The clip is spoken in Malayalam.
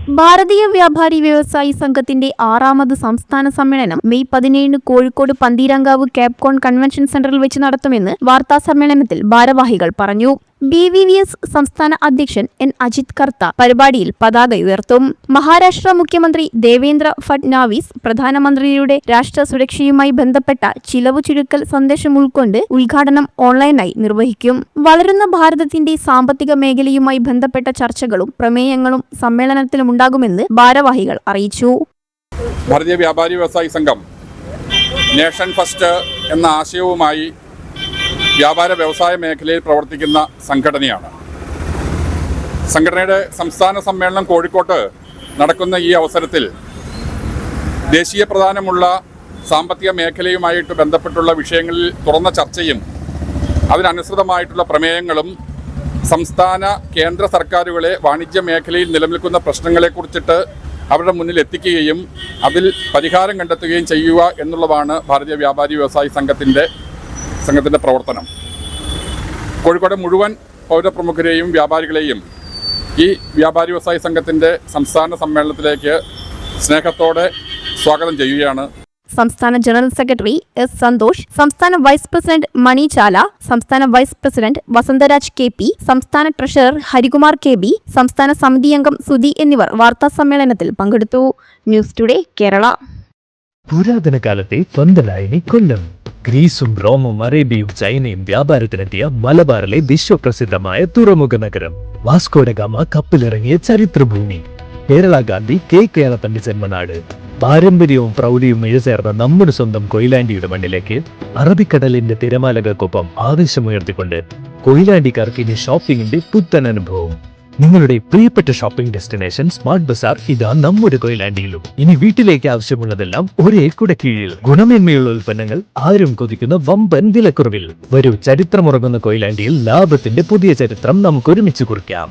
ഭാരതീയ വ്യാപാരി വ്യവസായി സംഘത്തിന്റെ 6ാമത് സംസ്ഥാന സമ്മേളനം മെയ് 17 കോഴിക്കോട് പന്തീരാങ്കാവ് കേപ്കോൺ കൺവെൻഷൻ സെന്ററിൽ വെച്ച് നടത്തുമെന്ന് വാർത്താസമ്മേളനത്തിൽ ഭാരവാഹികൾ പറഞ്ഞു. BVVS സംസ്ഥാന അധ്യക്ഷൻ N. അജിത് കർത്ത പരിപാടിയിൽ പതാക ഉയർത്തും. മഹാരാഷ്ട്ര മുഖ്യമന്ത്രി ദേവേന്ദ്ര ഫഡ്നാവിസ് പ്രധാനമന്ത്രിയുടെ രാഷ്ട്ര സുരക്ഷയുമായി ബന്ധപ്പെട്ട ചിലവു ചുരുക്കൽ സന്ദേശം ഉൾക്കൊണ്ട് ഉദ്ഘാടനം ഓൺലൈനായി നിർവഹിക്കും. വളരുന്ന ഭാരതത്തിന്റെ സാമ്പത്തിക മേഖലയുമായി ബന്ധപ്പെട്ട ചർച്ചകളും പ്രമേയങ്ങളും സമ്മേളനത്തിലുണ്ടാകുമെന്ന് ഭാരവാഹികൾ അറിയിച്ചു. ഭാരതീയ വ്യാപാരി വ്യവസായി സംഘം നേഷൻ ഫസ്റ്റ് എന്ന ആശയവുമായി വ്യാപാര വ്യവസായ മേഖലയിൽ പ്രവർത്തിക്കുന്ന സംഘടനയാണ്. സംഘടനയുടെ സംസ്ഥാന സമ്മേളനം കോഴിക്കോട്ട് നടക്കുന്ന ഈ അവസരത്തിൽ ദേശീയ പ്രാധാന്യമുള്ള സാമ്പത്തിക മേഖലയുമായിട്ട് ബന്ധപ്പെട്ടുള്ള വിഷയങ്ങളിൽ തുറന്ന ചർച്ചയും അതിനനുസൃതമായിട്ടുള്ള പ്രമേയങ്ങളും സംസ്ഥാന കേന്ദ്ര സർക്കാരുകളെ വാണിജ്യ മേഖലയിൽ നിലനിൽക്കുന്ന പ്രശ്നങ്ങളെക്കുറിച്ചിട്ട് അവരുടെ മുന്നിൽ എത്തിക്കുകയും അതിൽ പരിഹാരം കണ്ടെത്തുകയും ചെയ്യുക എന്നുള്ളതാണ് ഭാരതീയ വ്യാപാരി വ്യവസായി സംഘത്തിൻ്റെ പ്രവർത്തനം. കോഴിക്കോട് മുഴുവൻ പൗരപ്രമുഖരെയും വ്യാപാരികളെയും ഈ വ്യാപാരി വ്യവസായി സംഘത്തിൻ്റെ സംസ്ഥാന സമ്മേളനത്തിലേക്ക് സ്നേഹത്തോടെ സ്വാഗതം ചെയ്യുകയാണ്. സംസ്ഥാന ജനറൽ സെക്രട്ടറി S. സന്തോഷ്, സംസ്ഥാന വൈസ് പ്രസിഡന്റ് മണി ചാല, സംസ്ഥാന വൈസ് പ്രസിഡന്റ് വസന്തരാജ് KP, സംസ്ഥാന ട്രഷറർ ഹരികുമാർ KB, സംസ്ഥാന സമിതി അംഗം സുധി എന്നിവർ വാർത്താസമ്മേളനത്തിൽ പങ്കെടുത്തു. News today Kerala. പുരാതന കാലത്തെ പന്തലായനി കൊല്ലം. ഗ്രീസും റോമും അറേബ്യയും ചൈനയും വ്യാപാരത്തിനെത്തിയ മലബാറിലെ വിശ്വപ്രസിദ്ധമായ തുറമുഖ നഗരം. വാസ്കോ ഡ ഗാമ കപ്പലിറങ്ങിയ ചരിത്രഭൂമി. കേരള ഗാന്ധി കേരളത്തിന്റെ ജന്മനാട്. പാരമ്പര്യവും പ്രൗഢിയും ഇഴചേർന്ന നമ്മുടെ സ്വന്തം കൊയിലാണ്ടിയുടെ മണ്ണിലേക്ക് അറബിക്കടലിന്റെ തിരമാലകൾക്കൊപ്പം ആവേശമുയർത്തിക്കൊണ്ട് കൊയിലാണ്ടിക്കാർക്ക് ഇനി ഷോപ്പിംഗിന്റെ പുത്തൻ അനുഭവം. നിങ്ങളുടെ പ്രിയപ്പെട്ട ഷോപ്പിംഗ് ഡെസ്റ്റിനേഷൻ സ്മാർട്ട് ബസാർ ഇതാ നമ്മുടെ കൊയിലാണ്ടിയിലും. ഇനി വീട്ടിലേക്ക് ആവശ്യമുള്ളതെല്ലാം ഒരേ കുടക്കീഴിൽ. ഗുണമേന്മയുള്ള ഉൽപ്പന്നങ്ങൾ, ആരും കൊതിക്കുന്ന വമ്പൻ വിലക്കുറവിൽ. വരൂ, ചരിത്രമുറങ്ങുന്ന കൊയിലാണ്ടിയിൽ ലാഭത്തിന്റെ പുതിയ ചരിത്രം നമുക്ക് ഒരുമിച്ച് കുറിക്കാം.